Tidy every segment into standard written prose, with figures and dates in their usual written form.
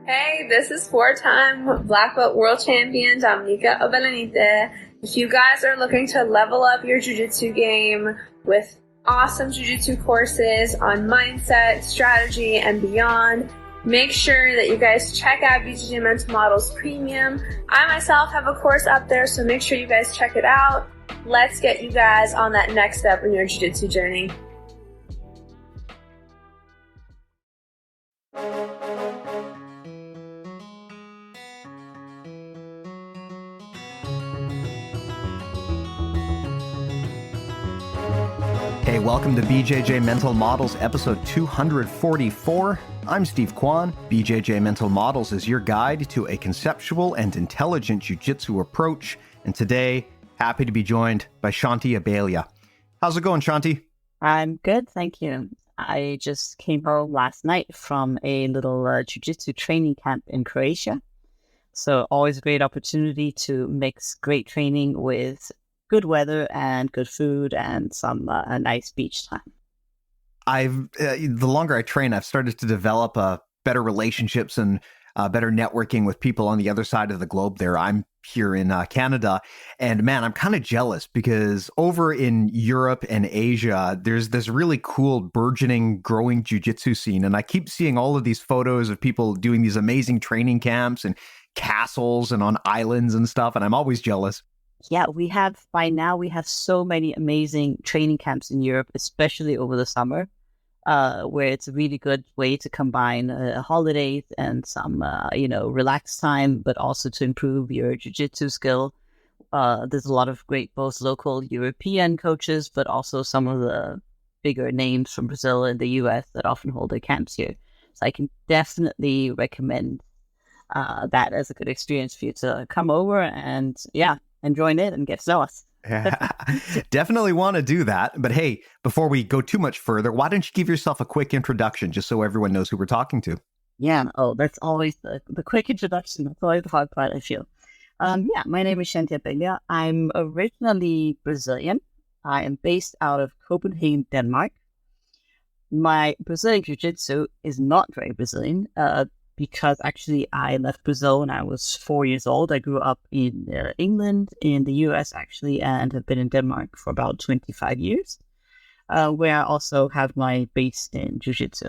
Hey, this is four-time Black Belt World Champion Dominica Obelanite. If you guys are looking to level up your jiu-jitsu game with awesome jiu-jitsu courses on mindset, strategy, and beyond, make sure that you guys check out BJJ Mental Models Premium. I myself have a course up there, so make sure you guys check it out. Let's get you guys on that next step in your jiu-jitsu journey. Hey, welcome to BJJ Mental Models, episode 244. I'm Steve Kwan. BJJ Mental Models is your guide to a conceptual and intelligent jiu-jitsu approach. And today, happy to be joined by Shanti Abelha. How's it going, Shanti? I'm good, thank you. I just came home last night from a little jiu-jitsu training camp in Croatia. So always a great opportunity to mix great training with good weather and good food and some a nice beach time. The longer I train, I've started to develop better relationships and better networking with people on the other side of the globe there. I'm here in Canada, and man, I'm kind of jealous because over in Europe and Asia, there's this really cool burgeoning, growing jiu-jitsu scene. And I keep seeing all of these photos of people doing these amazing training camps and castles and on islands and stuff. And I'm always jealous. Yeah, by now we have so many amazing training camps in Europe, especially over the summer, where it's a really good way to combine holidays and some, relaxed time, but also to improve your jiu-jitsu skill. There's a lot of great, both local European coaches, but also some of the bigger names from Brazil and the US that often hold their camps here. So I can definitely recommend that as a good experience for you to come over and, and join in and get to know us. Definitely want to do that. But hey, before we go too much further, why don't you give yourself a quick introduction just so everyone knows who we're talking to? Yeah. Oh, that's always the quick introduction. That's always the hard part, I feel. My name is Shanti Abelha. I'm originally Brazilian. I am based out of Copenhagen, Denmark. My Brazilian Jiu-Jitsu is not very Brazilian, because actually I left Brazil when I was 4 years old. I grew up in England, in the US actually, and have been in Denmark for about 25 years, where I also have my base in Jiu-Jitsu.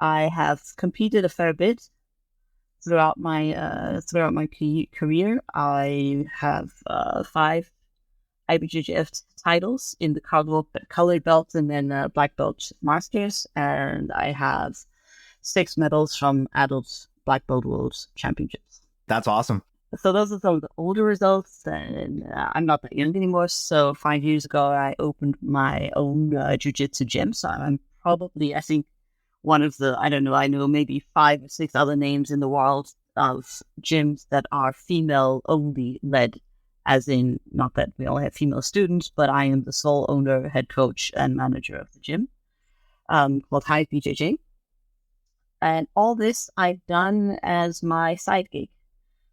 I have competed a fair bit throughout my career. I have 5 IBJJF titles in the colored belt and then black belt masters, and I have 6 medals from adult Black Belt World Championships. That's awesome. So those are some of the older results, and I'm not that young anymore. So 5 years ago, I opened my own jiu-jitsu gym. So I'm probably, I think, one of the, I know maybe 5 or 6 other names in the world of gyms that are female-only led, as in, not that we only have female students, but I am the sole owner, head coach, and manager of the gym, called Hive BJJ. And all this I've done as my side gig.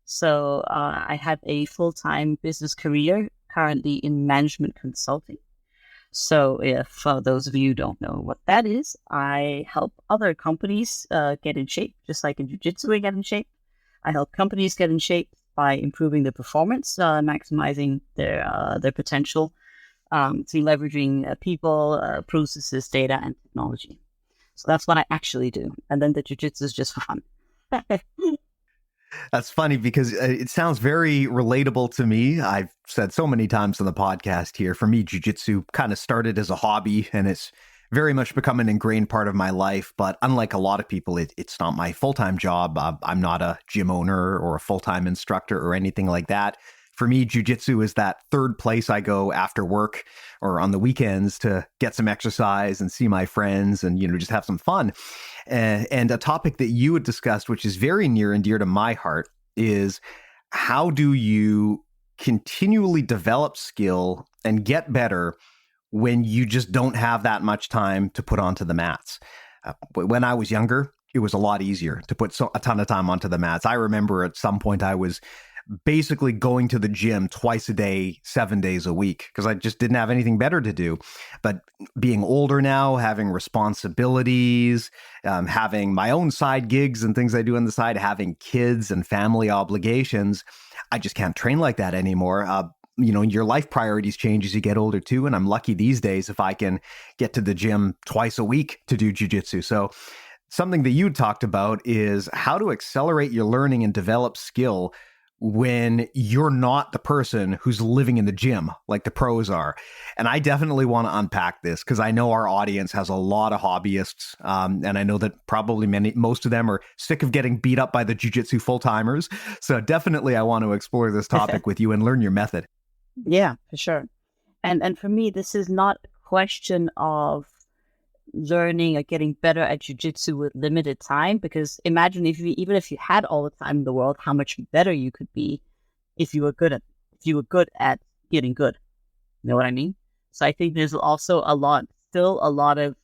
So I have a full-time business career currently in management consulting. So if those of you don't know what that is, I help other companies get in shape, just like in Jiu-Jitsu we get in shape. I help companies get in shape by improving their performance, maximizing their potential, through leveraging people, processes, data, and technology. So that's what I actually do. And then the jiu-jitsu is just for fun. That's funny because it sounds very relatable to me. I've said so many times on the podcast here, for me, jiu-jitsu kind of started as a hobby and it's very much become an ingrained part of my life. But unlike a lot of people, it's not my full-time job. I'm not a gym owner or a full-time instructor or anything like that. For me, jiu-jitsu is that third place I go after work or on the weekends to get some exercise and see my friends and, just have some fun. And a topic that you had discussed, which is very near and dear to my heart, is how do you continually develop skill and get better when you just don't have that much time to put onto the mats? When I was younger, it was a lot easier to put a ton of time onto the mats. I remember at some point I was basically going to the gym twice a day, 7 days a week, because I just didn't have anything better to do. But being older now, having responsibilities, having my own side gigs and things I do on the side, having kids and family obligations, I just can't train like that anymore. Your life priorities change as you get older too. And I'm lucky these days if I can get to the gym twice a week to do jiu-jitsu. So something that you talked about is how to accelerate your learning and develop skill when you're not the person who's living in the gym like the pros are. And I definitely want to unpack this because I know our audience has a lot of hobbyists. And I know that probably most of them are sick of getting beat up by the jiu-jitsu full-timers. So definitely I want to explore this topic with you and learn your method. Yeah, for sure. And for me, this is not a question of learning or getting better at jiu-jitsu with limited time, because imagine even if you had all the time in the world, how much better you could be if you were good at getting good. You know what I mean? So I think there's also still a lot of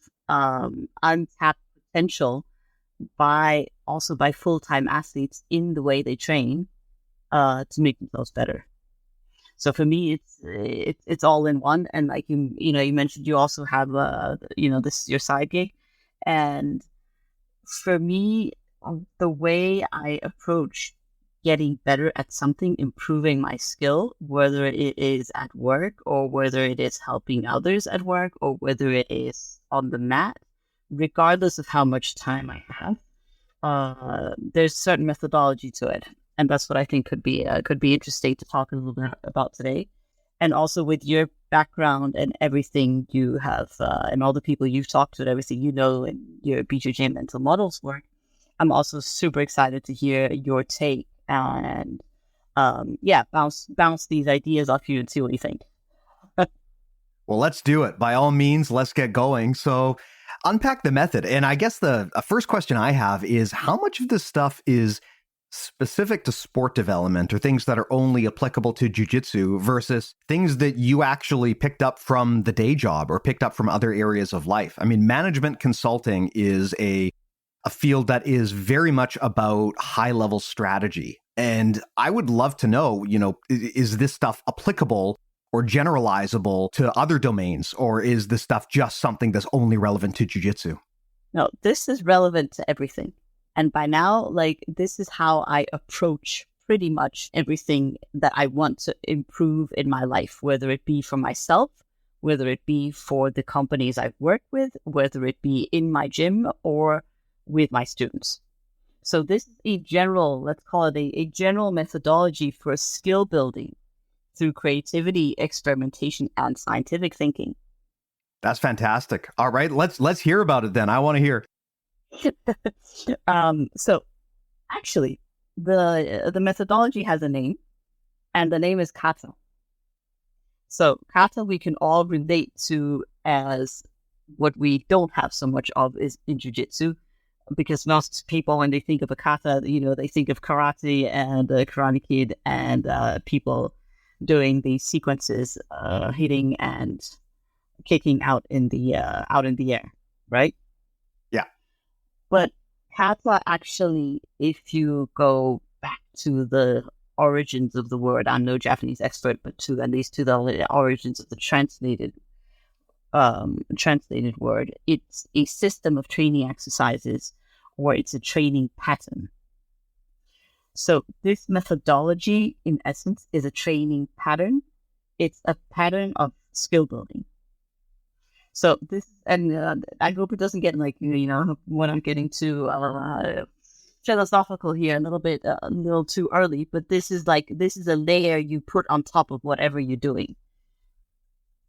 untapped potential by full-time athletes in the way they train to make themselves better. So for me, it's all in one. And like you mentioned, you also have this is your side gig, and for me, the way I approach getting better at something, improving my skill, whether it is at work or whether it is helping others at work or whether it is on the mat, regardless of how much time I have, there's a certain methodology to it. And that's what I think could be interesting to talk a little bit about today. And also with your background and everything you have, and all the people you've talked to and everything you know in your BJJ Mental Models work, I'm also super excited to hear your take and bounce these ideas off you and see what you think. Well, let's do it. By all means, let's get going. So unpack the method. And I guess the first question I have is how much of this stuff is specific to sport development or things that are only applicable to jiu-jitsu versus things that you actually picked up from the day job or picked up from other areas of life? I mean, management consulting is a field that is very much about high-level strategy. And I would love to know, is this stuff applicable or generalizable to other domains, or is this stuff just something that's only relevant to jiu-jitsu? No, this is relevant to everything. And by now, this is how I approach pretty much everything that I want to improve in my life, whether it be for myself, whether it be for the companies I've worked with, whether it be in my gym or with my students. So this is a general, let's call it a general methodology for skill building through creativity, experimentation, and scientific thinking. That's fantastic. All right, let's hear about it then. I want to hear. So actually the methodology has a name, and the name is Kata. So Kata we can all relate to as what we don't have so much of is in jiu-jitsu, because most people, when they think of a kata, they think of karate and Karate Kid and people doing these sequences, hitting and kicking out in the air, right? But kata actually, if you go back to the origins of the word, I'm no Japanese expert, but at least to the origins of the translated word, it's a system of training exercises, or it's a training pattern. So this methodology, in essence, is a training pattern. It's a pattern of skill building. So this, and I hope it doesn't get when I'm getting too philosophical here, a little too early. But this is a layer you put on top of whatever you're doing.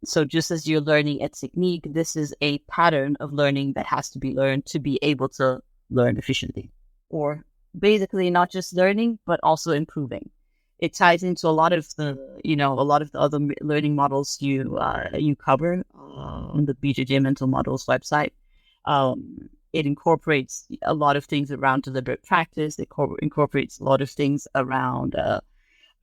So just as you're learning a technique, this is a pattern of learning that has to be learned to be able to learn efficiently, or basically not just learning but also improving. It ties into a lot of the other learning models you cover on the BJJ Mental Models website. It incorporates a lot of things around deliberate practice. It incorporates a lot of things around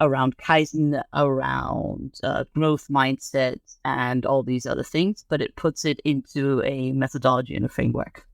Kaizen, around growth mindset, and all these other things. But it puts it into a methodology and a framework.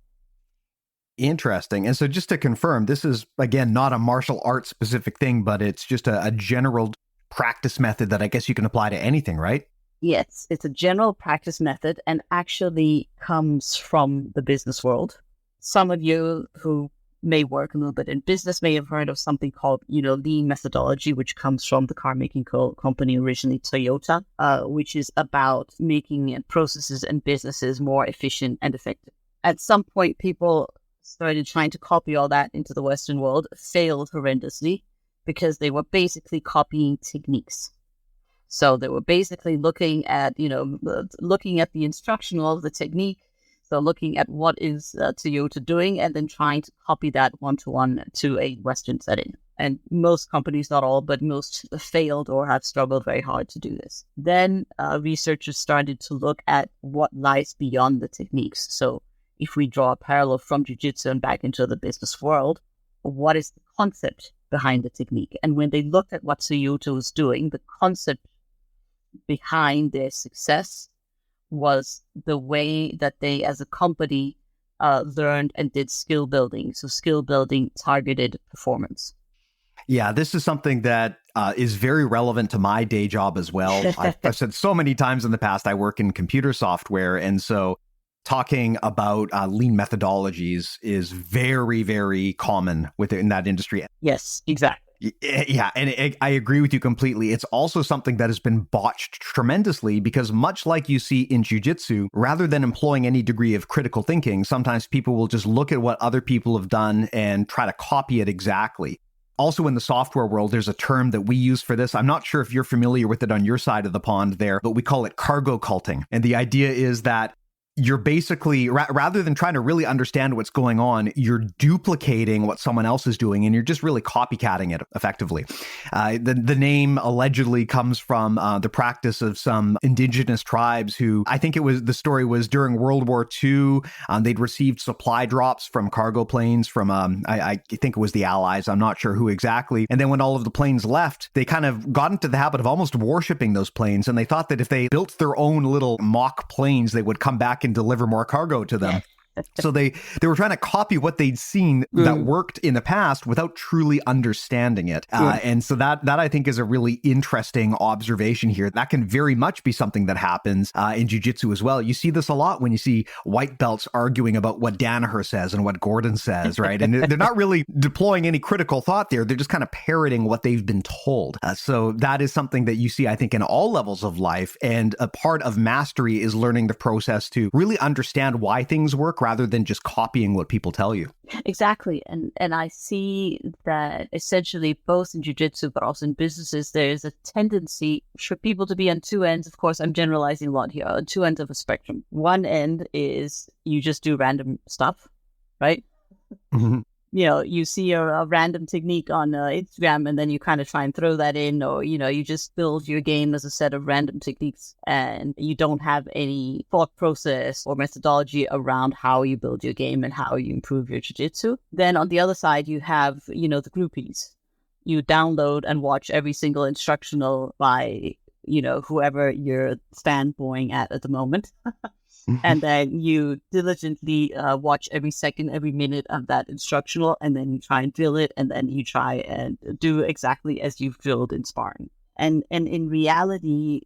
Interesting. And so just to confirm, this is, again, not a martial arts specific thing, but it's just a general practice method that I guess you can apply to anything, right? Yes, it's a general practice method and actually comes from the business world. Some of you who may work a little bit in business may have heard of something called, lean methodology, which comes from the car making company, originally Toyota, which is about making processes and businesses more efficient and effective. At some point, people started trying to copy all that into the Western world, failed horrendously because they were basically copying techniques. So they were basically looking at the instructional, the technique. So looking at what is Toyota doing and then trying to copy that one-to-one to a Western setting. And most companies, not all, but most failed or have struggled very hard to do this. Then researchers started to look at what lies beyond the techniques. So if we draw a parallel from Jiu-Jitsu and back into the business world, what is the concept behind the technique? And when they looked at what Toyota was doing, the concept behind their success was the way that they as a company learned and did skill building. So skill building targeted performance. Yeah, this is something that is very relevant to my day job as well. I've said so many times in the past, I work in computer software. And so talking about lean methodologies is very, very common within that industry. Yes, exactly. Yeah, and I agree with you completely. It's also something that has been botched tremendously because much like you see in jiu-jitsu, rather than employing any degree of critical thinking, sometimes people will just look at what other people have done and try to copy it exactly. Also in the software world, there's a term that we use for this. I'm not sure if you're familiar with it on your side of the pond there, but we call it cargo culting. And the idea is that you're basically, rather than trying to really understand what's going on, you're duplicating what someone else is doing, and you're just really copycatting it effectively. The name allegedly comes from the practice of some indigenous tribes who, I think the story was during World War II, they'd received supply drops from cargo planes from, I think it was the Allies, I'm not sure who exactly. And then when all of the planes left, they kind of got into the habit of almost worshiping those planes, and they thought that if they built their own little mock planes, they would come back and deliver more cargo to them. So they were trying to copy what they'd seen that worked in the past without truly understanding it. And so that I think is a really interesting observation here. That can very much be something that happens in jiu-jitsu as well. You see this a lot when you see white belts arguing about what Danaher says and what Gordon says, right? And they're not really deploying any critical thought there. They're just kind of parroting what they've been told. So that is something that you see, I think, in all levels of life. And a part of mastery is learning the process to really understand why things work rather than just copying what people tell you. Exactly. And I see that essentially both in jiu-jitsu but also in businesses, there's a tendency for people to be on two ends. Of course, I'm generalizing a lot here, on two ends of a spectrum. One end is you just do random stuff, right? Mm-hmm. You see a random technique on Instagram and then you kind of try and throw that in, or, you just build your game as a set of random techniques and you don't have any thought process or methodology around how you build your game and how you improve your jiu-jitsu. Then on the other side, you have, the groupies. You download and watch every single instructional by, whoever you're fanboying at the moment. And then you diligently watch every second, every minute of that instructional, and then you try and drill it, and then you try and do exactly as you've drilled in sparring. And in reality,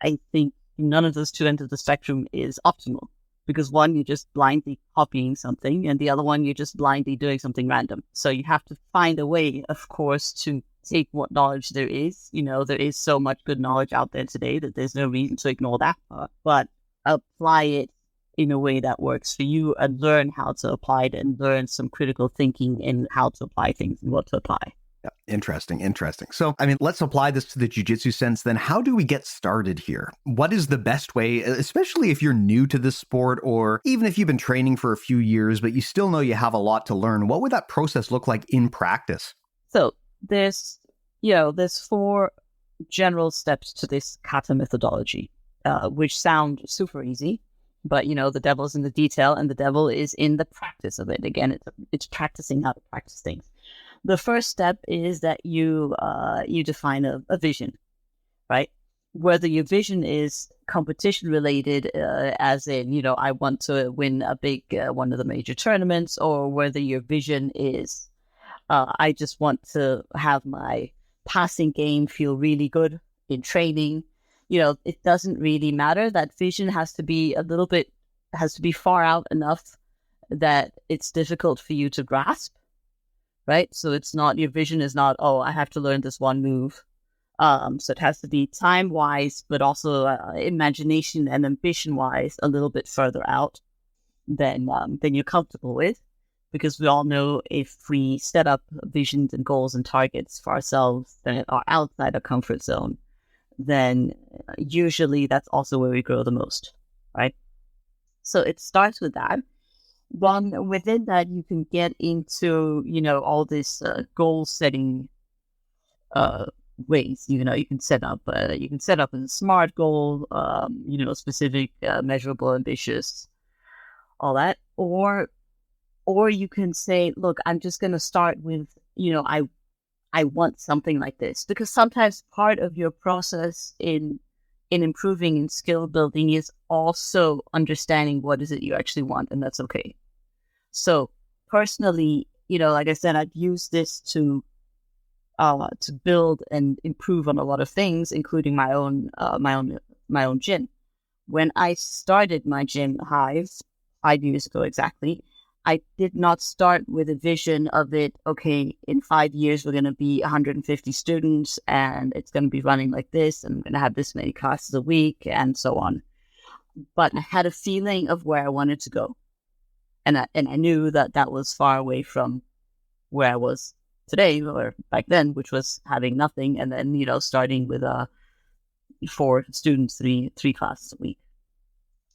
I think none of those two ends of the spectrum is optimal, because one, you're just blindly copying something, and the other one, you're just blindly doing something random. So you have to find a way, of course, to take what knowledge there is. There is so much good knowledge out there today that there's no reason to ignore that part. But apply it in a way that works for you and learn how to apply it and learn some critical thinking in how to apply things and what to apply. Yeah, interesting. So, let's apply this to the jiu-jitsu sense then. How do we get started here? What is the best way, especially if you're new to this sport, or even if you've been training for a few years, but you still know you have a lot to learn? What would that process look like in practice? So there's 4 general steps to this Kata methodology. Which sound super easy, but the devil's in the detail, and the devil is in the practice of it. Again, it's practicing how to practice things. The first step is that you define a vision, right? whether your vision is competition related, as in, I want to win a big one of the major tournaments, or whether your vision is, I just want to have my passing game feel really good in training. It doesn't really matter. That vision has to be far out enough that it's difficult for you to grasp, right? So your vision is not, oh, I have to learn this one move. So it has to be time-wise, but also imagination and ambition-wise a little bit further out than you're comfortable with. Because we all know if we set up visions and goals and targets for ourselves that are outside our comfort zone, then usually that's also where we grow the most, right? So it starts with that. Then within that, you can get into, all this goal setting ways. You can set up a SMART goal, specific, measurable, ambitious, all that, or you can say, look, I'm just going to start with, I want something like this, because sometimes part of your process in improving in skill building is also understanding what is it you actually want, and that's okay. So personally, like I said, I'd use this to build and improve on a lot of things, including my own gym. When I started my gym, Hive, 5 years ago exactly, I did not start with a vision of it, okay, in 5 years, we're going to be 150 students and it's going to be running like this, and I'm going to have this many classes a week and so on. But I had a feeling of where I wanted to go. And I knew that was far away from where I was today or back then, which was having nothing. And then, starting with 4 students, three classes a week.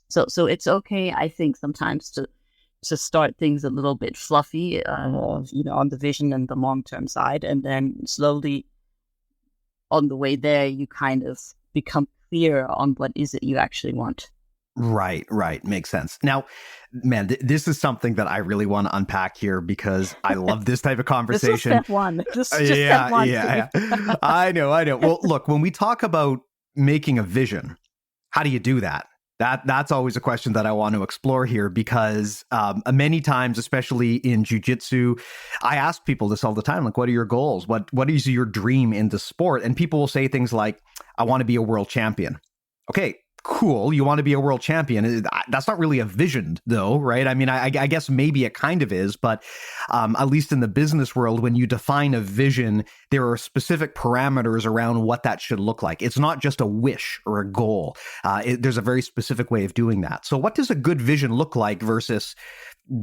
So it's okay, I think, sometimes to start things a little bit fluffy, on the vision and the long-term side. And then slowly on the way there, you kind of become clear on what is it you actually want. Right. Makes sense. Now, man, this is something that I really want to unpack here because I love this type of conversation. This is step one. Just step one. Yeah. I know. Well, look, when we talk about making a vision, how do you do that? That's always a question that I want to explore here because many times, especially in jiu-jitsu, I ask people this all the time, like, what are your goals? What is your dream in the sport? And people will say things like, I want to be a world champion. Okay, cool. You want to be a world champion. That's not really a vision, though, right? I mean, I guess maybe it kind of is, but at least in the business world, when you define a vision, there are specific parameters around what that should look like. It's not just a wish or a goal. There's a very specific way of doing that. So what does a good vision look like versus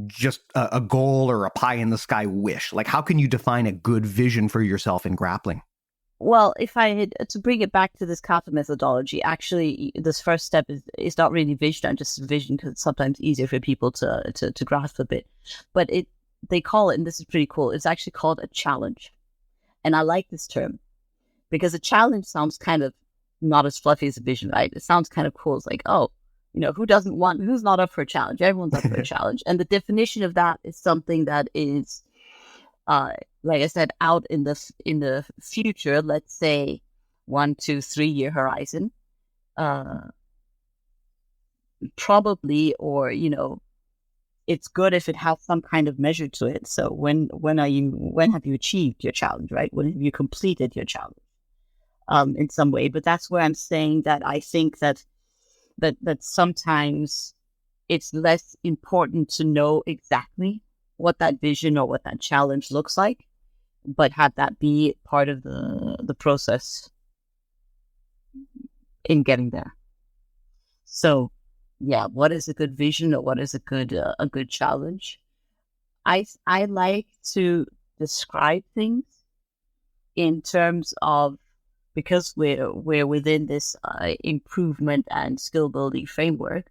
just a goal or a pie in the sky wish? Like, how can you define a good vision for yourself in grappling? Well, if I had to bring it back to this Kata methodology, actually, this first step is not really vision, and just vision, because it's sometimes easier for people to grasp a bit. But they call it, and this is pretty cool, it's actually called a challenge. And I like this term because a challenge sounds kind of not as fluffy as a vision, right? It sounds kind of cool. It's like, oh, who's not up for a challenge? Everyone's up for a challenge. And the definition of that is something that is, like I said, out in the future, let's say 1, 2, 3 year horizon, probably, or it's good if it has some kind of measure to it. So when have you achieved your challenge, right? When have you completed your challenge, in some way? But that's where I'm saying that I think that sometimes it's less important to know exactly what that vision or what that challenge looks like, but have that be part of the process in getting there. So, yeah, what is a good vision or what is a good challenge? I like to describe things in terms of, because we're within this improvement and skill building framework,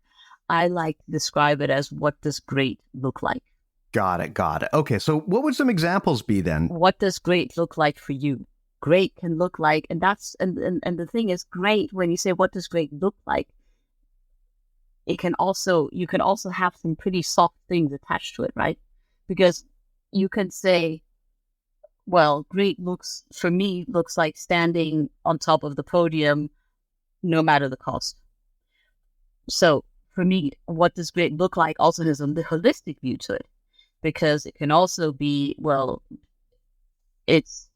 I like to describe it as, what does great look like? Got it. Okay, so what would some examples be then? What does great look like for you? Great can look like, and that's and the thing is, great, when you say what does great look like, you can also have some pretty soft things attached to it, right? Because you can say, well, great looks like standing on top of the podium no matter the cost. So for me, what does great look like also has a holistic view to it, because it can also be, well, it's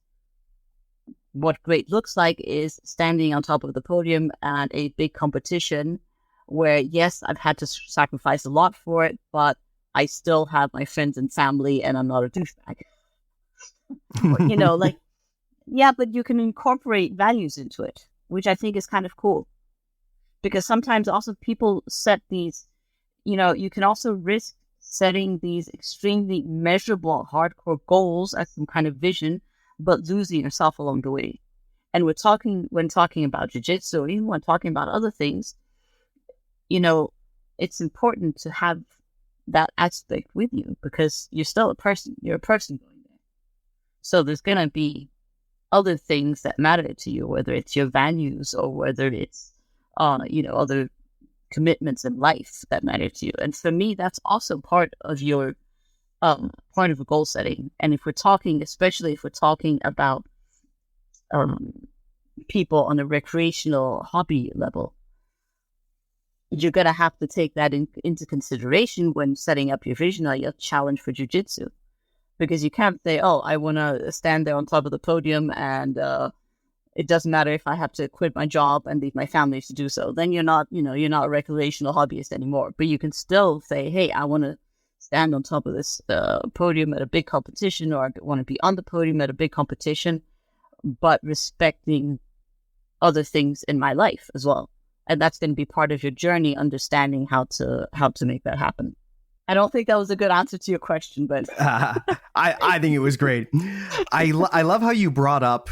what great looks like is standing on top of the podium at a big competition where, yes, I've had to sacrifice a lot for it, but I still have my friends and family and I'm not a douchebag. You know, like, yeah, but you can incorporate values into it, which I think is kind of cool. Because sometimes also people set these, you know, you can also risk setting these extremely measurable, hardcore goals as some kind of vision, but losing yourself along the way. And when talking about jiu-jitsu, or even when talking about other things, you know, it's important to have that aspect with you because you're still a person. You're a person going there. So there's going to be other things that matter to you, whether it's your values or whether it's, you know, other commitments in life that matter to you. And for me, that's also part of your part of a goal setting. And if we're talking, especially if we're talking about people on a recreational hobby level, you're going to have to take that into consideration when setting up your vision or your challenge for jiu-jitsu. Because you can't say, oh, I want to stand there on top of the podium and it doesn't matter if I have to quit my job and leave my family to do so. Then you're not a recreational hobbyist anymore. But you can still say, hey, I want to stand on top of this podium at a big competition, or I want to be on the podium at a big competition, but respecting other things in my life as well. And that's going to be part of your journey, understanding how to make that happen. I don't think that was a good answer to your question, but I think it was great. I love how you brought up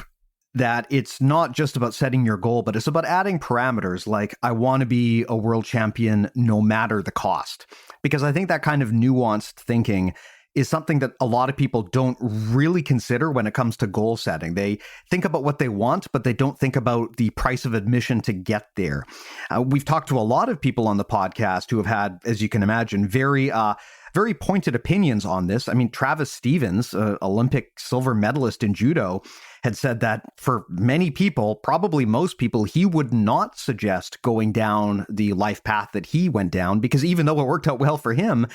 that it's not just about setting your goal, but it's about adding parameters like I want to be a world champion no matter the cost. Because I think that kind of nuanced thinking is something that a lot of people don't really consider when it comes to goal setting. They think about what they want, but they don't think about the price of admission to get there. We've talked to a lot of people on the podcast who have had, as you can imagine, very pointed opinions on this. I mean, Travis Stevens, Olympic silver medalist in judo, had said that for many people, probably most people, he would not suggest going down the life path that he went down, because even though it worked out well for him,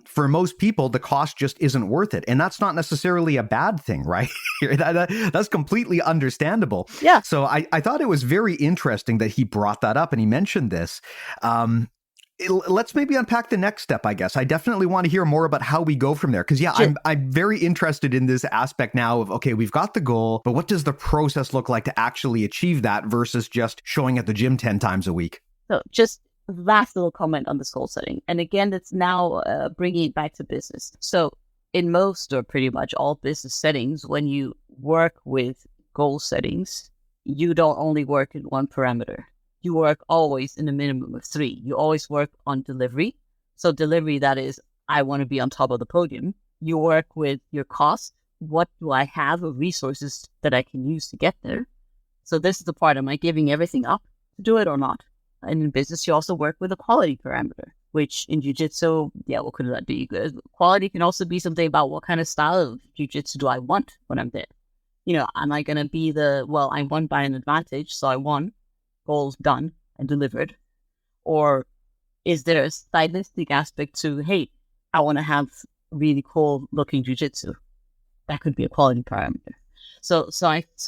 for most people, the cost just isn't worth it. And that's not necessarily a bad thing, right? That's completely understandable. Yeah. So I thought it was very interesting that he brought that up and he mentioned this. Let's maybe unpack the next step, I guess. I definitely want to hear more about how we go from there. Because, yeah, Sure. I'm very interested in this aspect now of, okay, we've got the goal, but what does the process look like to actually achieve that versus just showing at the gym 10 times a week? So just last little comment on this goal setting. And again, it's now bringing it back to business. So in most or pretty much all business settings, when you work with goal settings, you don't only work in one parameter. You work always in a minimum of 3. You always work on delivery. So delivery, that is, I want to be on top of the podium. You work with your cost. What do I have of resources that I can use to get there? So this is the part, am I giving everything up to do it or not? And in business, you also work with a quality parameter, which in jiu-jitsu, yeah, what could that be? Quality can also be something about what kind of style of jiu-jitsu do I want when I'm there? You know, am I going to be I won by an advantage, so I won. Goals done and delivered? Or is there a stylistic aspect to, hey, I want to have really cool looking jiu-jitsu? That could be a quality parameter. So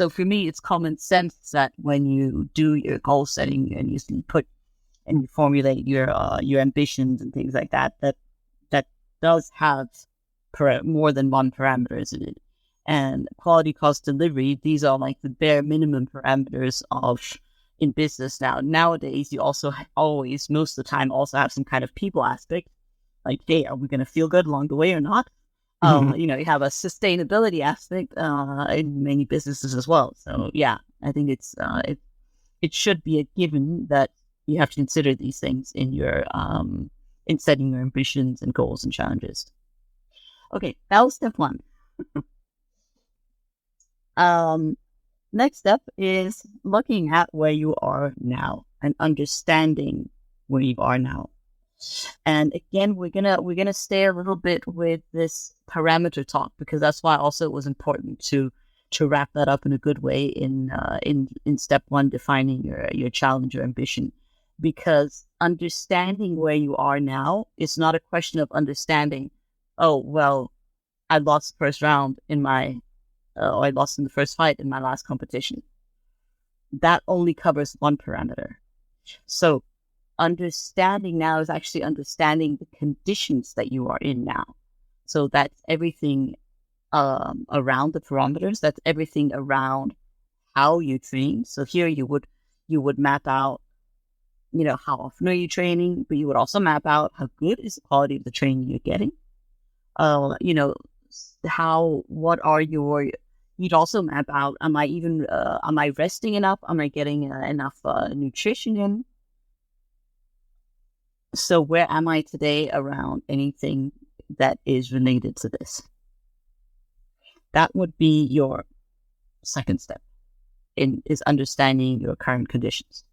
for me, it's common sense that when you do your goal setting and you formulate your ambitions and things like that, that does have more than one parameters in it. And quality, cost, delivery, these are like the bare minimum parameters of in business now. Nowadays, you also always, most of the time, also have some kind of people aspect. Like, hey, are we going to feel good along the way or not? You know, you have a sustainability aspect in many businesses as well. So, yeah, I think it should be a given that you have to consider these things in your in setting your ambitions and goals and challenges. Okay, that was step 1. Next step is looking at where you are now and understanding where you are now. And again, we're gonna stay a little bit with this parameter talk, because that's why also it was important to to wrap that up in a good way in step one, defining your challenge or ambition. Because understanding where you are now is not a question of understanding, oh, well, I lost the first round in my, or I lost in the first fight in my last competition. That only covers one parameter. So understanding now is actually understanding the conditions that you are in now. So that's everything around the parameters. That's everything around how you train. So here you would map out, how often are you training, but you would also map out how good is the quality of the training you're getting. You'd also map out, am I resting enough? Am I getting enough nutrition in? So where am I today around anything that is related to this? That would be your second step is understanding your current conditions.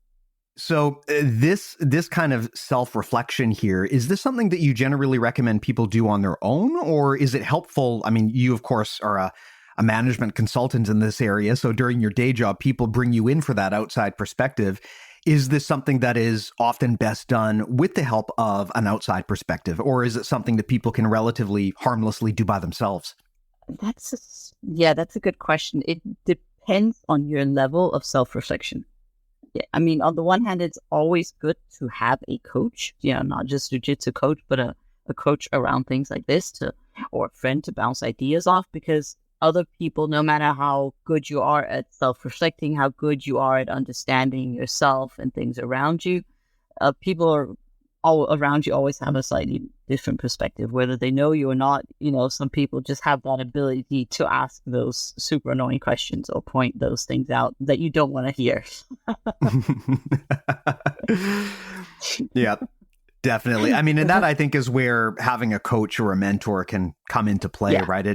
So this kind of self-reflection here, is this something that you generally recommend people do on their own, or is it helpful? I mean, you, of course, are a management consultant in this area. So during your day job, people bring you in for that outside perspective. Is this something that is often best done with the help of an outside perspective, or is it something that people can relatively harmlessly do by themselves? That's a good question. It depends on your level of self-reflection. Yeah, I mean, on the one hand, it's always good to have a coach, not just jiu-jitsu coach, but a coach around things like this or a friend to bounce ideas off, because other people, no matter how good you are at self-reflecting, how good you are at understanding yourself and things around you, people are all around you always have a slightly different perspective, whether they know you or not. Some people just have that ability to ask those super annoying questions or point those things out that you don't want to hear. Yeah, definitely. I mean, and that I think is where having a coach or a mentor can come into play, right?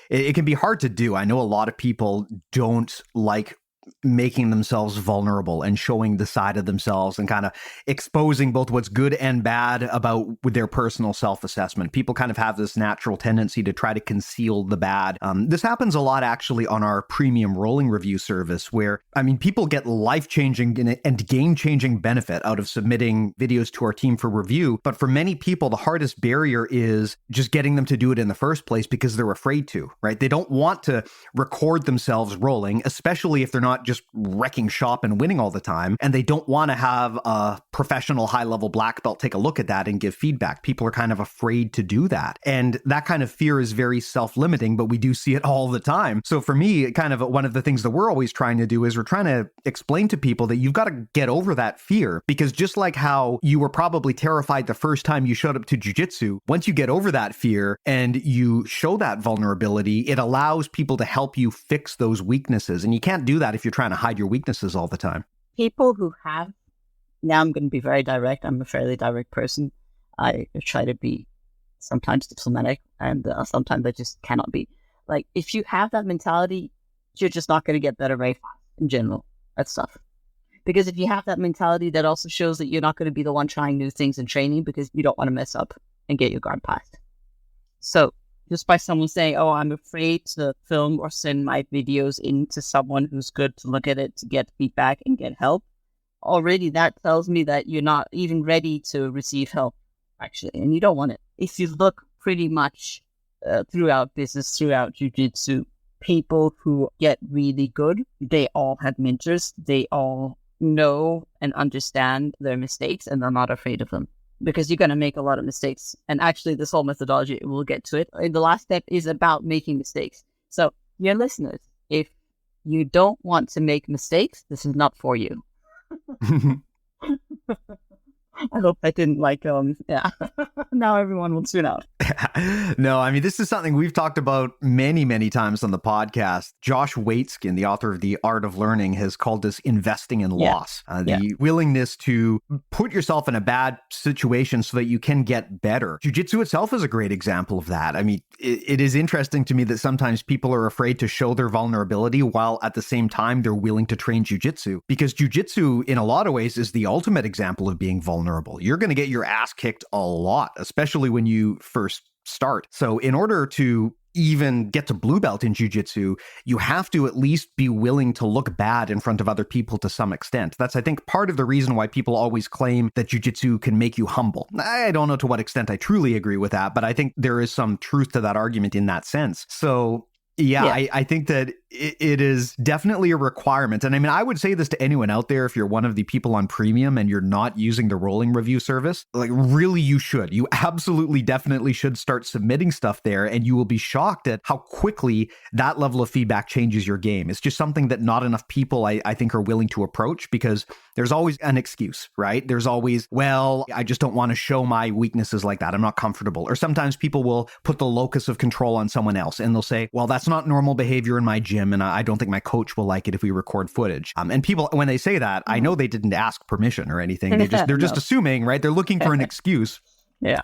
It can be hard to do. I know a lot of people don't like making themselves vulnerable and showing the side of themselves and kind of exposing both what's good and bad about their personal self-assessment. People kind of have this natural tendency to try to conceal the bad. This happens a lot actually on our premium rolling review service, where, people get life-changing and game-changing benefit out of submitting videos to our team for review. But for many people, the hardest barrier is just getting them to do it in the first place because they're afraid to, right? They don't want to record themselves rolling, especially if they're not just wrecking shop and winning all the time. And they don't want to have a professional high-level black belt take a look at that and give feedback. People are kind of afraid to do that. And that kind of fear is very self-limiting, but we do see it all the time. So for me, kind of one of the things that we're always trying to do is we're trying to explain to people that you've got to get over that fear, because just like how you were probably terrified the first time you showed up to jiu-jitsu, once you get over that fear and you show that vulnerability, it allows people to help you fix those weaknesses. And you can't do that if you're trying to hide your weaknesses all the time. People who have, now I'm going to be very direct. I'm a fairly direct person. I try to be sometimes diplomatic, and sometimes I just cannot be. Like, if you have that mentality, you're just not going to get better very fast in general. That's tough. Because if you have that mentality, that also shows that you're not going to be the one trying new things in training because you don't want to mess up and get your guard passed. So just by someone saying, oh, I'm afraid to film or send my videos into someone who's good to look at it, to get feedback and get help, already that tells me that you're not even ready to receive help, actually, and you don't want it. If you look pretty much throughout business, throughout jiu-jitsu, people who get really good, they all have mentors. They all know and understand their mistakes, and they're not afraid of them. Because you're going to make a lot of mistakes. And actually, this whole methodology, we'll get to it. The last step is about making mistakes. So, your listeners, if you don't want to make mistakes, this is not for you. I hope I didn't now everyone will tune out. No, this is something we've talked about many, many times on the podcast. Josh Waitzkin, the author of The Art of Learning, has called this investing in loss. The willingness to put yourself in a bad situation so that you can get better. Jiu-jitsu itself is a great example of that. It is interesting to me that sometimes people are afraid to show their vulnerability while at the same time they're willing to train jiu-jitsu. Because jiu-jitsu, in a lot of ways, is the ultimate example of being vulnerable. You're going to get your ass kicked a lot, especially when you first start. So in order to even get to blue belt in jiu-jitsu, you have to at least be willing to look bad in front of other people to some extent. That's, I think, part of the reason why people always claim that jiu-jitsu can make you humble. I don't know to what extent I truly agree with that, but I think there is some truth to that argument in that sense. So yeah. I think that it is definitely a requirement. And I mean, I would say this to anyone out there, if you're one of the people on Premium and you're not using the rolling review service, like really you should. You absolutely definitely should start submitting stuff there, and you will be shocked at how quickly that level of feedback changes your game. It's just something that not enough people, I think, are willing to approach, because there's always an excuse, right? There's always, well, I just don't want to show my weaknesses like that. I'm not comfortable. Or sometimes people will put the locus of control on someone else and they'll say, well, that's not normal behavior in my gym, and I don't think my coach will like it if we record footage. And people, when they say that, I know they didn't ask permission or anything. They're just assuming, right? They're looking for an excuse. Yeah.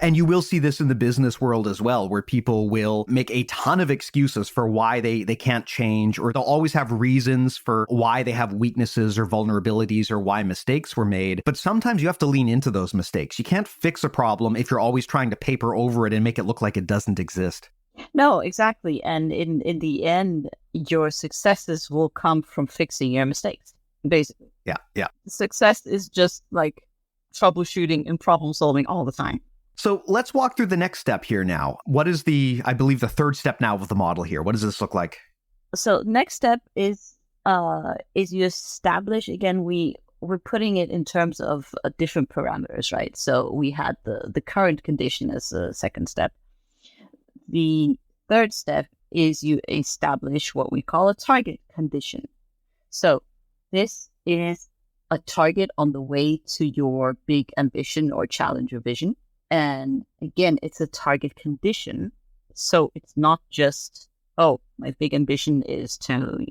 And you will see this in the business world as well, where people will make a ton of excuses for why they can't change, or they'll always have reasons for why they have weaknesses or vulnerabilities or why mistakes were made. But sometimes you have to lean into those mistakes. You can't fix a problem if you're always trying to paper over it and make it look like it doesn't exist. No, exactly. And in the end, your successes will come from fixing your mistakes, basically. Yeah. Success is just like troubleshooting and problem solving all the time. So let's walk through the next step here now. What is I believe the third step now of the model here? What does this look like? So next step is you establish, again, we're putting it in terms of different parameters, right? So we had the current condition as a second step. The third step is you establish what we call a target condition. So this is a target on the way to your big ambition or challenge or vision. And again, it's a target condition. So it's not just, oh, my big ambition is to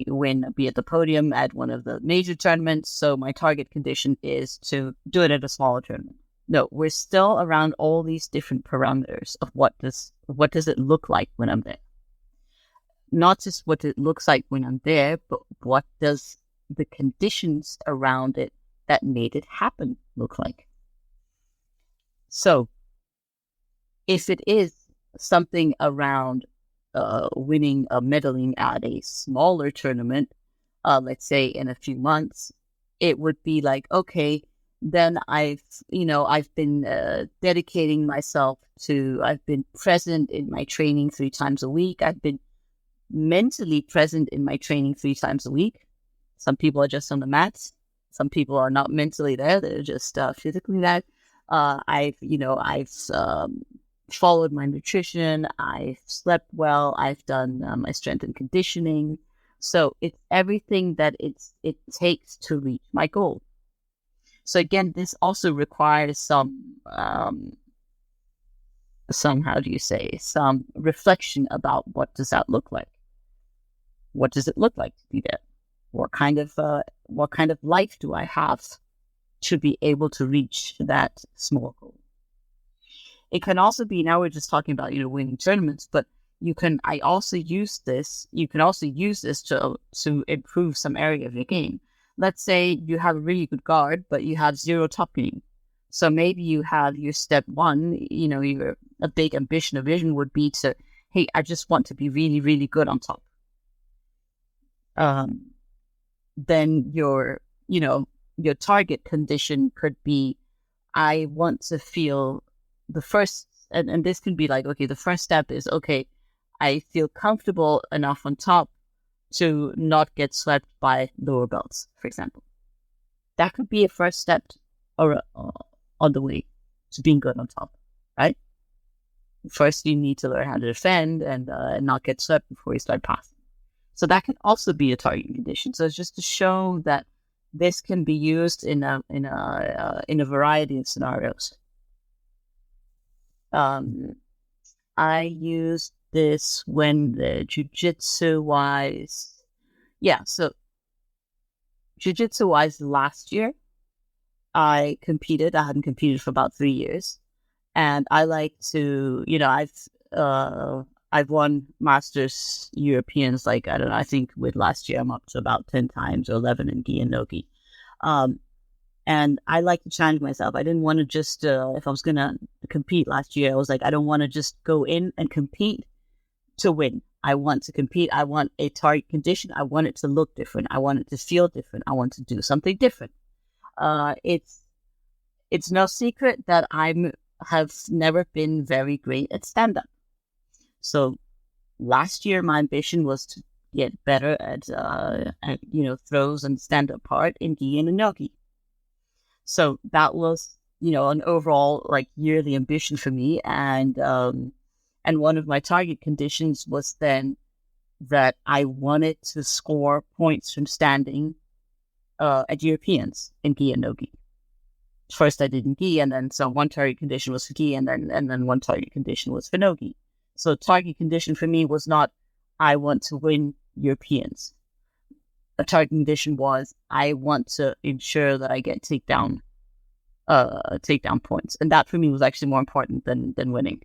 be at the podium at one of the major tournaments. So my target condition is to do it at a smaller tournament. No, we're still around all these different parameters of what does it look like when I'm there. Not just what it looks like when I'm there, but what does the conditions around it that made it happen look like. So if it is something around winning a medaling at a smaller tournament, let's say in a few months, it would be like, okay, then I've been dedicating myself I've been present in my training 3 times a week. I've been mentally present in my training 3 times a week. Some people are just on the mats. Some people are not mentally there. They're just physically there. I've followed my nutrition. I've slept well. I've done my strength and conditioning. So it's everything that it takes to reach my goal. So again, this also requires some reflection about what does that look like? What does it look like to be there? What kind of life do I have to be able to reach that small goal? It can also be, now we're just talking about, winning tournaments, but you can also use this to improve some area of your game. Let's say you have a really good guard, but you have 0 top game. So maybe you have your step 1, a big ambition or vision would be to, hey, I just want to be really, really good on top. Then your target condition could be, I want to feel the first, and this can be like, okay, the first step is, okay, I feel comfortable enough on top to not get swept by lower belts, for example. That could be a first step on the way to being good on top, right? First, you need to learn how to defend and not get swept before you start passing. So that can also be a target condition. So it's just to show that this can be used in a variety of scenarios. I used this when the jiu-jitsu wise. Yeah, so jiu-jitsu wise last year, I competed. I hadn't competed for about 3 years. And I like to, I've won Masters Europeans, like, I don't know, I think with last year I'm up to about 10 times or 11 in gi and no gi. And I like to challenge myself. I didn't want to just, if I was going to compete last year, I was like, I don't want to just go in and compete to win. I want to compete. I want a target condition. I want it to look different. I want it to feel different. I want to do something different. It's no secret that have never been very great at stand-up. So last year, my ambition was to get better at throws and stand-up part in gi and inogi. So that was, an overall yearly ambition for me. And one of my target conditions was then that I wanted to score points from standing at Europeans in gi and no-gi. First I did in gi, and then so one target condition was for gi, and then one target condition was for no-gi. So target condition for me was not I want to win Europeans. A target condition was I want to ensure that I get takedown points, and that for me was actually more important than winning.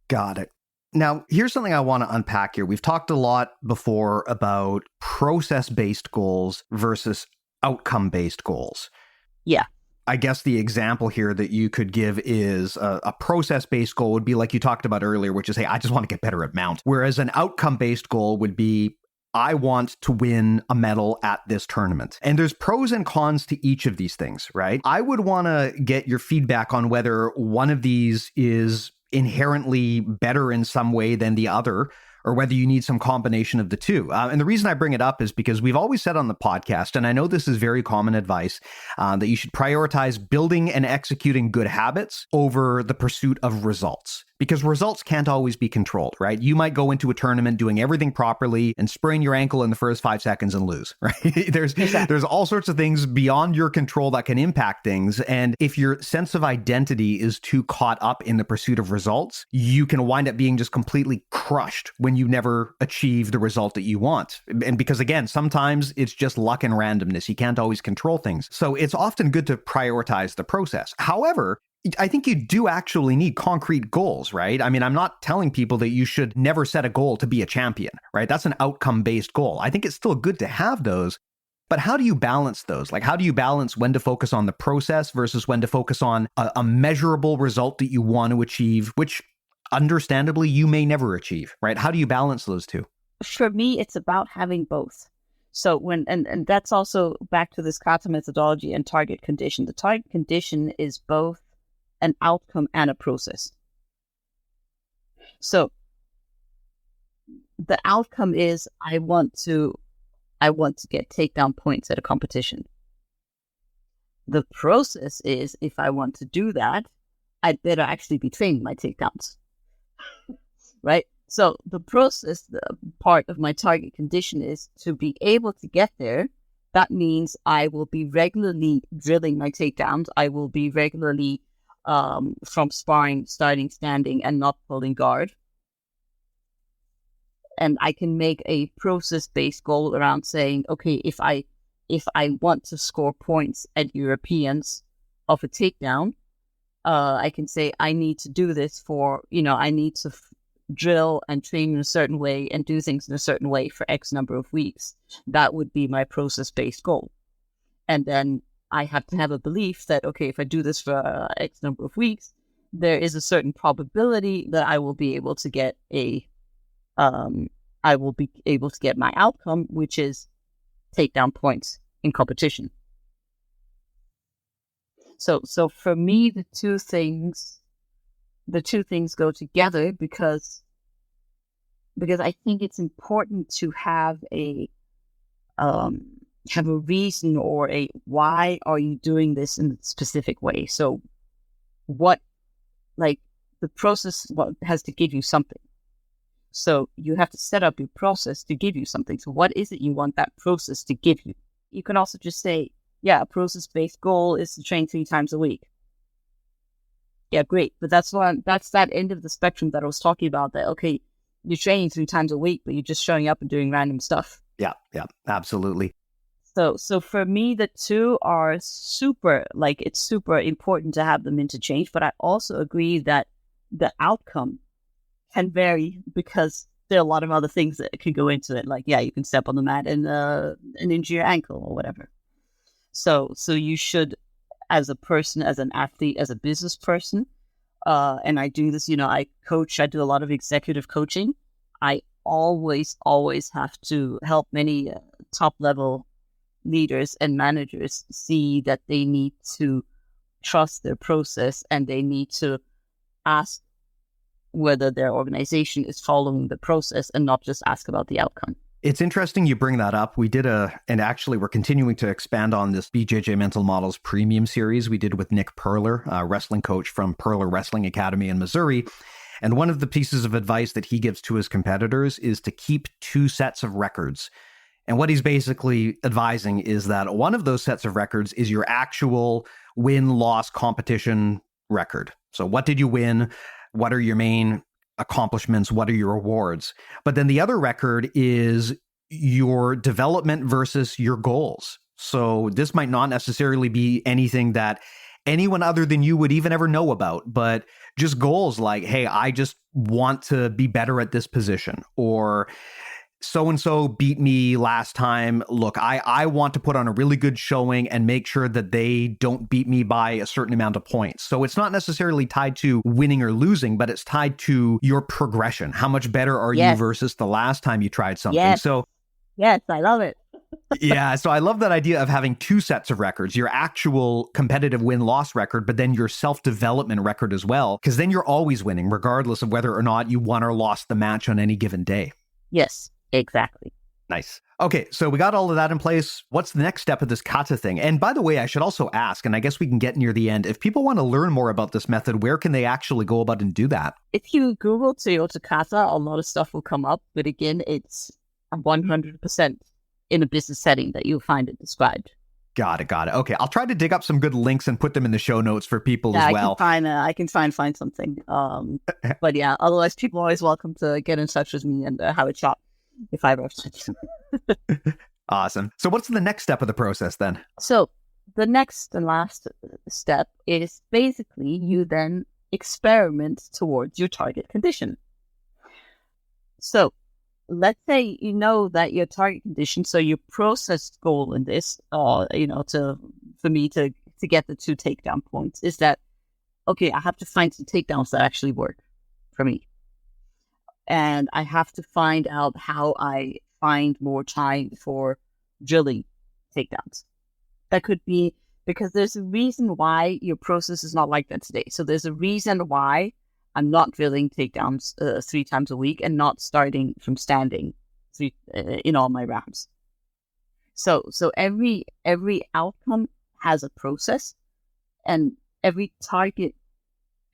Got it. Now, here's something I want to unpack here. We've talked a lot before about process-based goals versus outcome-based goals. Yeah. I guess the example here that you could give is a process-based goal would be like you talked about earlier, which is, hey, I just want to get better at mount. Whereas an outcome-based goal would be, I want to win a medal at this tournament. And there's pros and cons to each of these things, right? I would want to get your feedback on whether one of these is inherently better in some way than the other, or whether you need some combination of the two. And the reason I bring it up is because we've always said on the podcast, and I know this is very common advice, that you should prioritize building and executing good habits over the pursuit of results. Because results can't always be controlled, right? You might go into a tournament doing everything properly and sprain your ankle in the first 5 seconds and lose, right? There's all sorts of things beyond your control that can impact things. And if your sense of identity is too caught up in the pursuit of results, you can wind up being just completely crushed when you never achieve the result that you want. And because again, sometimes it's just luck and randomness. You can't always control things. So it's often good to prioritize the process. However, I think you do actually need concrete goals, right? I mean, I'm not telling people that you should never set a goal to be a champion, right? That's an outcome-based goal. I think it's still good to have those, but how do you balance those? Like, how do you balance when to focus on the process versus when to focus on a measurable result that you want to achieve, which understandably you may never achieve, right? How do you balance those two? For me, it's about having both. So and that's also back to this Kata methodology and target condition. The target condition is both an outcome and a process. So the outcome is I want to get takedown points at a competition. The process is if I want to do that, I'd better actually be training my takedowns. Right? So the process, the part of my target condition is to be able to get there. That means I will be regularly drilling my takedowns. I will be regularly from sparring, starting standing and not pulling guard. And I can make a process-based goal around saying, okay, if I want to score points at Europeans of a takedown, I can say I need to do this for, I need to drill and train in a certain way and do things in a certain way for X number of weeks. That would be my process-based goal. And then I have to have a belief that, okay, if I do this for X number of weeks, there is a certain probability that I will be able to get my outcome, which is takedown points in competition. So for me, the two things go together because I think it's important to have a reason or a why are you doing this in a specific way. So the process has to give you something. So you have to set up your process to give you something. So what is it you want that process to give you? You can also just say, yeah, a process-based goal is to train 3 times a week. Yeah, great. But that's that end of the spectrum that I was talking about, that, okay, you're training 3 times a week, but you're just showing up and doing random stuff. Yeah, absolutely. So for me, the two are super, it's super important to have them interchange, but I also agree that the outcome can vary because there are a lot of other things that could go into it. Like, yeah, you can step on the mat and injure your ankle or whatever. So you should, as a person, as an athlete, as a business person, and I do this, I do a lot of executive coaching. I always have to help many top level leaders and managers see that they need to trust their process and they need to ask whether their organization is following the process and not just ask about the outcome. It's interesting you bring that up. We did and actually we're continuing to expand on this BJJ Mental Models Premium series we did with Nick Perler, a wrestling coach from Perler Wrestling Academy in Missouri. And one of the pieces of advice that he gives to his competitors is to keep 2 sets of records. And what he's basically advising is that one of those sets of records is your actual win-loss competition record. So what did you win? What are your main accomplishments? What are your awards? But then the other record is your development versus your goals. So this might not necessarily be anything that anyone other than you would even ever know about, but just goals like, hey, I just want to be better at this position, or so-and-so beat me last time. Look, I want to put on a really good showing and make sure that they don't beat me by a certain amount of points. So it's not necessarily tied to winning or losing, but it's tied to your progression. How much better are you versus the last time you tried something? Yes, I love it. Yeah, so I love that idea of having 2 sets of records, your actual competitive win-loss record, but then your self-development record as well, because then you're always winning, regardless of whether or not you won or lost the match on any given day. Yes, exactly. Nice. Okay, so we got all of that in place. What's the next step of this Kata thing? And by the way, I should also ask, and I guess we can get near the end, if people want to learn more about this method, where can they actually go about and do that? If you Google Toyota Kata, a lot of stuff will come up. But again, it's 100% in a business setting that you'll find it described. Got it. Okay, I'll try to dig up some good links and put them in the show notes for people as well. I can find something. But yeah, otherwise people are always welcome to get in touch with me and have a chat if I ever have to. Awesome. So what's the next step of the process then? So the next and last step is basically you then experiment towards your target condition. So let's say you know that your target condition, so your process goal in this, for me to get the 2 takedown points is that, okay, I have to find some takedowns that actually work for me. And I have to find out how I find more time for drilling takedowns. That could be because there's a reason why your process is not like that today. So there's a reason why I'm not drilling takedowns 3 times a week and not starting from standing in all my rounds. So every outcome has a process, and every target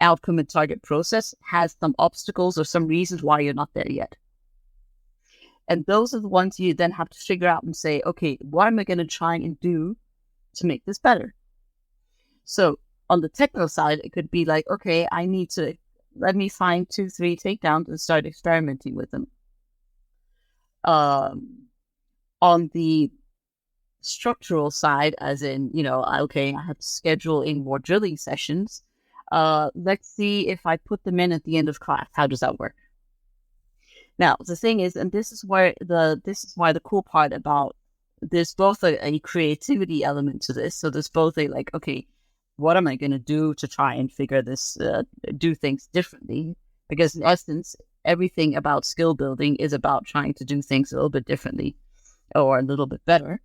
outcome and target process has some obstacles or some reasons why you're not there yet. And those are the ones you then have to figure out and say, okay, what am I going to try and do to make this better? So on the technical side, it could be like, okay, I need to let me find 2-3 takedowns and start experimenting with them. On the structural side, as in, okay, I have to schedule in more drilling sessions. Let's see if I put them in at the end of class. How does that work? Now, the thing is, and this is why the cool part about there's both a creativity element to this. So there's both a like, okay, what am I going to do to try and figure this, do things differently? Because in essence, everything about skill building is about trying to do things a little bit differently or a little bit better.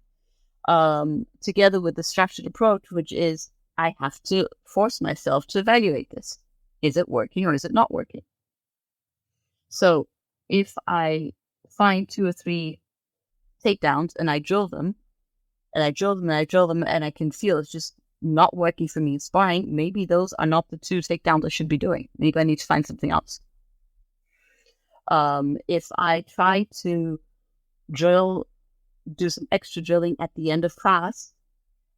Together with the structured approach, which is I have to force myself to evaluate this. Is it working or is it not working? So if I find 2 or 3 takedowns and I drill them, and I drill them and I drill them, and I can feel it's just not working for me in sparring, maybe those are not the 2 takedowns I should be doing. Maybe I need to find something else. If I try to do some extra drilling at the end of class,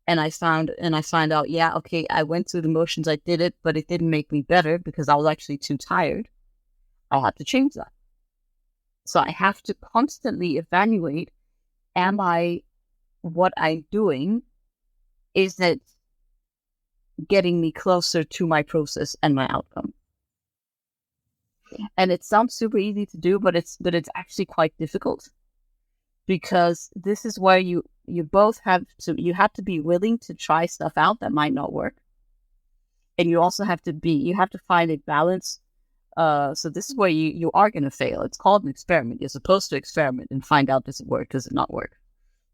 and I find out, yeah, okay, I went through the motions, I did it, but it didn't make me better because I was actually too tired, I'll have to change that. So I have to constantly evaluate, what I'm doing, is that getting me closer to my process and my outcome? And it sounds super easy to do, but it's actually quite difficult, because this is where you both have to be willing to try stuff out that might not work, and you also have to find a balance So this is where you are going to fail. It's called an experiment. You're supposed to experiment and find out, does it work, does it not work?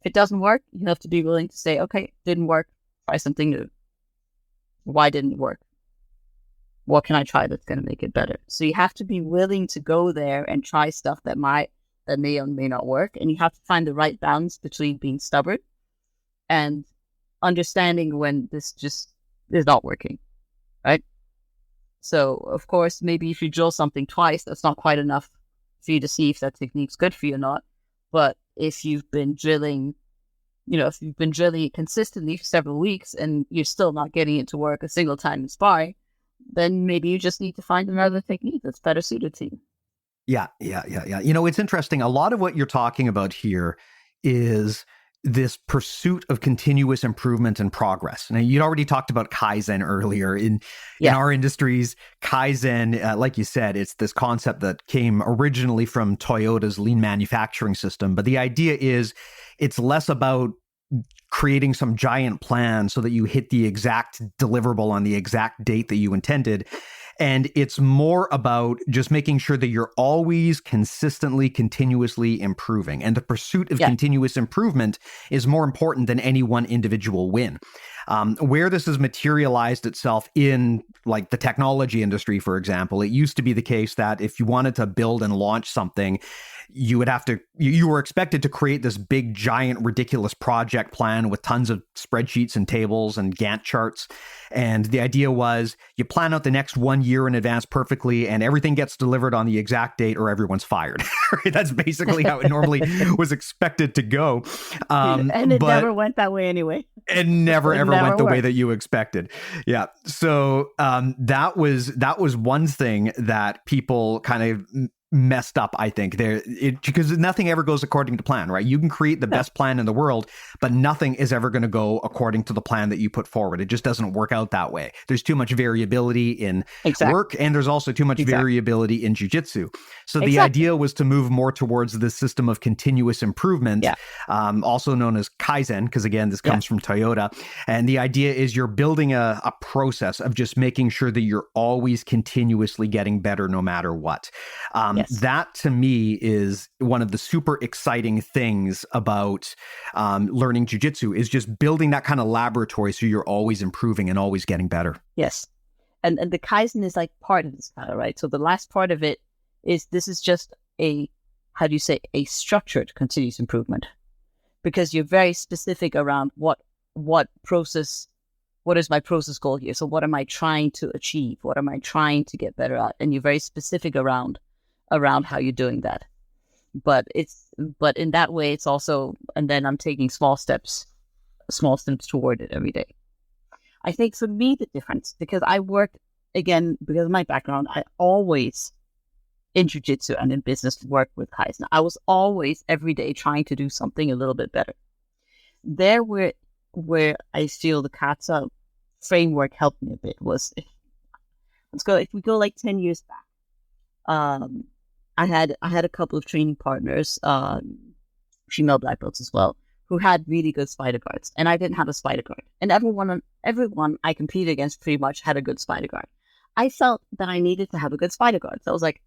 If it doesn't work, you have to be willing to say, okay, didn't work, try something new. Why didn't it work? What can I try that's going to make it better? So you have to be willing to go there and try stuff that may or may not work. And you have to find the right balance between being stubborn and understanding when this just is not working, right? So, of course, maybe if you drill something twice, that's not quite enough for you to see if that technique's good for you or not. But if you've been drilling, consistently for several weeks and you're still not getting it to work a single time in sparring, then maybe you just need to find another technique that's better suited to you. Yeah. It's interesting. A lot of what you're talking about here is this pursuit of continuous improvement and progress. Now, you'd already talked about Kaizen earlier. In our industries, Kaizen, like you said, it's this concept that came originally from Toyota's lean manufacturing system. But the idea is it's less about creating some giant plan so that you hit the exact deliverable on the exact date that you intended. And it's more about just making sure that you're always consistently, continuously improving. And the pursuit of continuous improvement is more important than any one individual win. Where this has materialized itself in like the technology industry, for example, it used to be the case that if you wanted to build and launch something, you were expected to create this big, giant, ridiculous project plan with tons of spreadsheets and tables and Gantt charts. And the idea was you plan out the next 1 year in advance perfectly and everything gets delivered on the exact date or everyone's fired. That's basically how it normally was expected to go. And it never went that way anyway. It never went the way that you expected. Yeah. So that was one thing that people kind of messed up, I think, because nothing ever goes according to plan, right? You can create the best plan in the world, but nothing is ever going to go according to the plan that you put forward. It just doesn't work out that way. There's too much variability in work, and there's also too much variability in jiu-jitsu. So the idea was to move more towards this system of continuous improvement, also known as Kaizen, because again, this comes from Toyota. And the idea is you're building a process of just making sure that you're always continuously getting better no matter what. That to me is one of the super exciting things about learning jiu-jitsu is just building that kind of laboratory so you're always improving and always getting better. Yes. And the Kaizen is like part of this kind of, right? So the last part of it is this is just a structured continuous improvement, because you're very specific around what is my process goal here? So what am I trying to achieve? What am I trying to get better at? And you're very specific around how you're doing that. But in that way, it's also, and then I'm taking small steps toward it every day. I think for me, the difference, because I worked, again, because of my background, I always, in jiu-jitsu and in business, worked with Kaizen. I was always every day trying to do something a little bit better. There where I feel the Kata framework helped me a bit was, if we go like 10 years back, I had a couple of training partners, female black belts as well, who had really good spider guards, and I didn't have a spider guard. And everyone I competed against pretty much had a good spider guard. I felt that I needed to have a good spider guard, so I was like,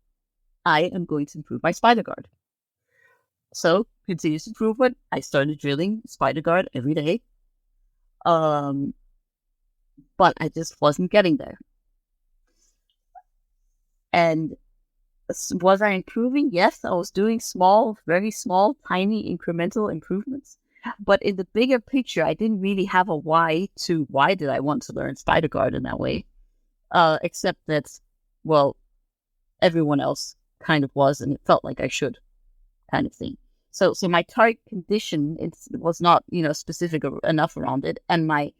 I am going to improve my spider guard. So continuous improvement. I started drilling spider guard every day, but I just wasn't getting there. And was I improving? Yes, I was doing small, very small, tiny incremental improvements. But in the bigger picture, I didn't really have a why did I want to learn spider guard in that way? Except that, well, everyone else kind of was, and it felt like I should, kind of thing. So my target condition, it was not, specific enough around it, and my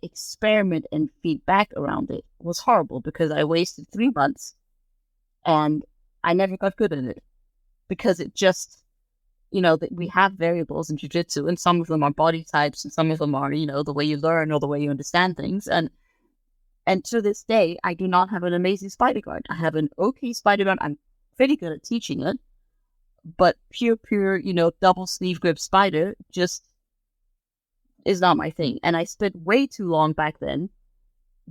experiment and feedback around it was horrible, because I wasted 3 months and I never got good at it, because it just, we have variables in jiu-jitsu, and some of them are body types and some of them are, the way you learn or the way you understand things. And to this day, I do not have an amazing spider guard. I have an okay spider guard. I'm pretty good at teaching it, but pure, double sleeve grip spider just is not my thing. And I spent way too long back then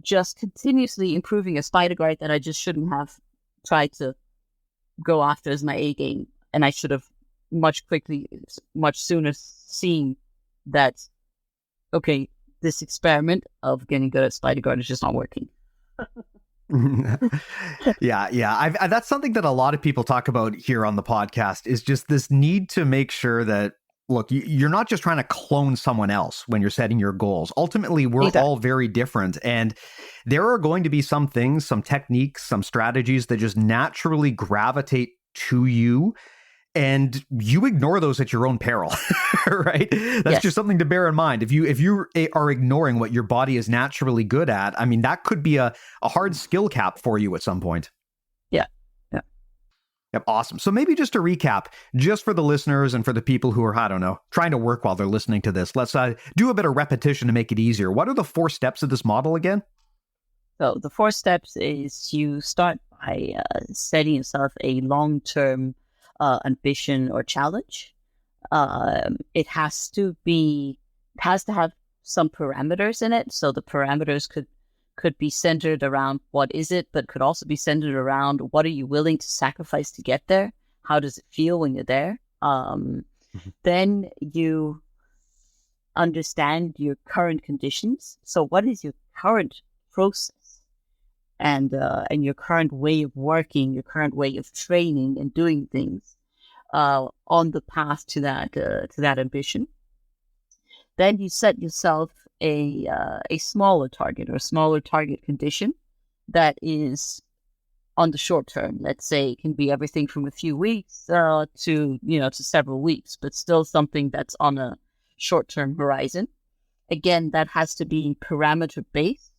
just continuously improving a spider guard that I just shouldn't have tried to go after as my A game. And I should have much sooner seen that, okay, this experiment of getting good at spider guard is just not working. Yeah. That's something that a lot of people talk about here on the podcast, is just this need to make sure that, look, you're not just trying to clone someone else when you're setting your goals. Ultimately, we're all very different. And there are going to be some things, some techniques, some strategies that just naturally gravitate to you. And you ignore those at your own peril, right? That's just something to bear in mind. If you are ignoring what your body is naturally good at, I mean, that could be a hard skill cap for you at some point. Yeah. Yep, awesome. So maybe just to recap, just for the listeners and for the people who are, I don't know, trying to work while they're listening to this, let's do a bit of repetition to make it easier. What are the 4 steps of this model again? So the 4 steps is you start by setting yourself a long-term ambition or challenge. It has to have some parameters in it. So the parameters could be centered around what is it, but could also be centered around what are you willing to sacrifice to get there? How does it feel when you're there? Then you understand your current conditions. So what is your current process? And your current way of working, your current way of training and doing things on the path to that ambition. Then you set yourself a smaller target or a smaller target condition that is on the short term. Let's say it can be everything from a few weeks to several weeks, but still something that's on a short term horizon. Again, that has to be parameter based.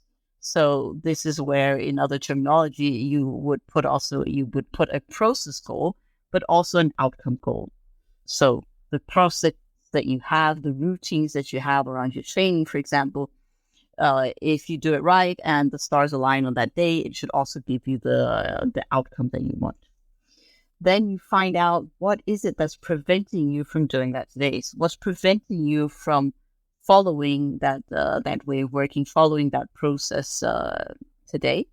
So this is where, in other terminology, you would put a process goal, but also an outcome goal. So the process that you have, the routines that you have around your training, for example, if you do it right and the stars align on that day, it should also give you the outcome that you want. Then you find out what is it that's preventing you from doing that today. So what's preventing you from following that way of working, following that process today.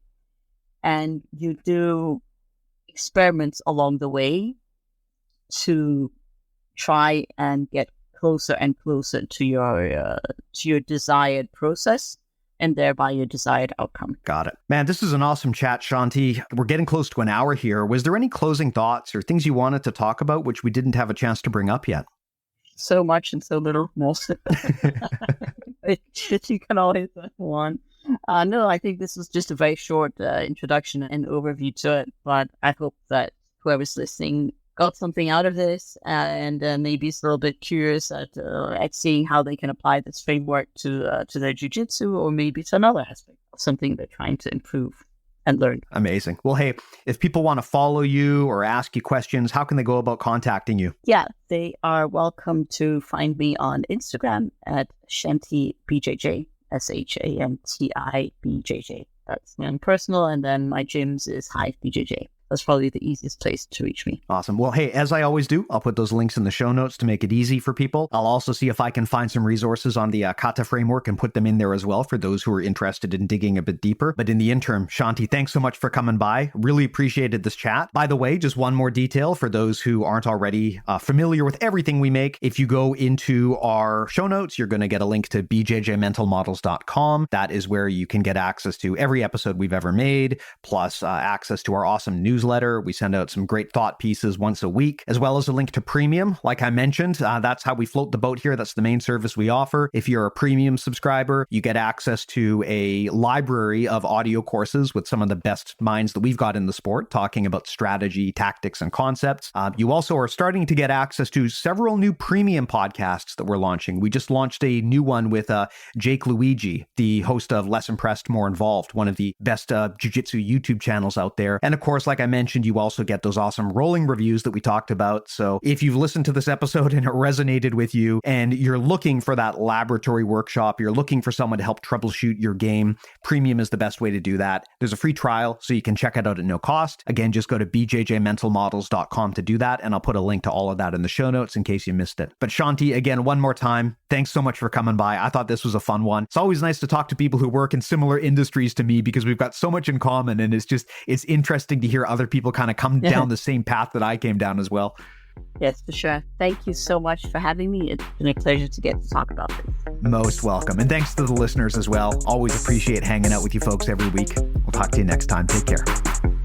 And you do experiments along the way to try and get closer and closer to your desired process and thereby your desired outcome. Got it. Man, this is an awesome chat, Shanti. We're getting close to an hour here. Was there any closing thoughts or things you wanted to talk about which we didn't have a chance to bring up yet? So much and so little, most. You can always one. No, I think this was just a very short introduction and overview to it, but I hope that whoever's listening got something out of this and maybe is a little bit curious at seeing how they can apply this framework to their jiu-jitsu or maybe to another aspect of something they're trying to improve and learn. Amazing. Well, hey, if people want to follow you or ask you questions, how can they go about contacting you? Yeah, they are welcome to find me on Instagram at Shanti BJJ, Shanti BJJ. That's my personal, and then my gym's is Hive BJJ. That's probably the easiest place to reach me. Awesome. Well, hey, as I always do, I'll put those links in the show notes to make it easy for people. I'll also see if I can find some resources on the Kata framework and put them in there as well for those who are interested in digging a bit deeper. But in the interim, Shanti, thanks so much for coming by. Really appreciated this chat. By the way, just one more detail for those who aren't already familiar with everything we make. If you go into our show notes, you're going to get a link to bjjmentalmodels.com. That is where you can get access to every episode we've ever made, plus access to our awesome newsletter. We send out some great thought pieces once a week, as well as a link to Premium. Like I mentioned, that's how we float the boat here. That's the main service we offer. If you're a Premium subscriber, you get access to a library of audio courses with some of the best minds that we've got in the sport, talking about strategy, tactics, and concepts. You also are starting to get access to several new Premium podcasts that we're launching. We just launched a new one with Jake Luigi, the host of Less Impressed, More Involved, one of the best jiu-jitsu YouTube channels out there. And of course, like I mentioned, you also get those awesome rolling reviews that we talked about. So if you've listened to this episode and it resonated with you and you're looking for that laboratory workshop, you're looking for someone to help troubleshoot your game, Premium is the best way to do that. There's a free trial, so you can check it out at no cost. Again, just go to bjjmentalmodels.com to do that, and I'll put a link to all of that in the show notes in case you missed it. But Shanti, again, one more time, thanks so much for coming by. I thought this was a fun one. It's always nice to talk to people who work in similar industries to me because we've got so much in common, and it's interesting to hear other people kind of come down the same path that I came down as well. Yes, for sure. Thank you so much for having me. It's been a pleasure to get to talk about this. Most welcome. And thanks to the listeners as well. Always appreciate hanging out with you folks every week. We'll talk to you next time. Take care.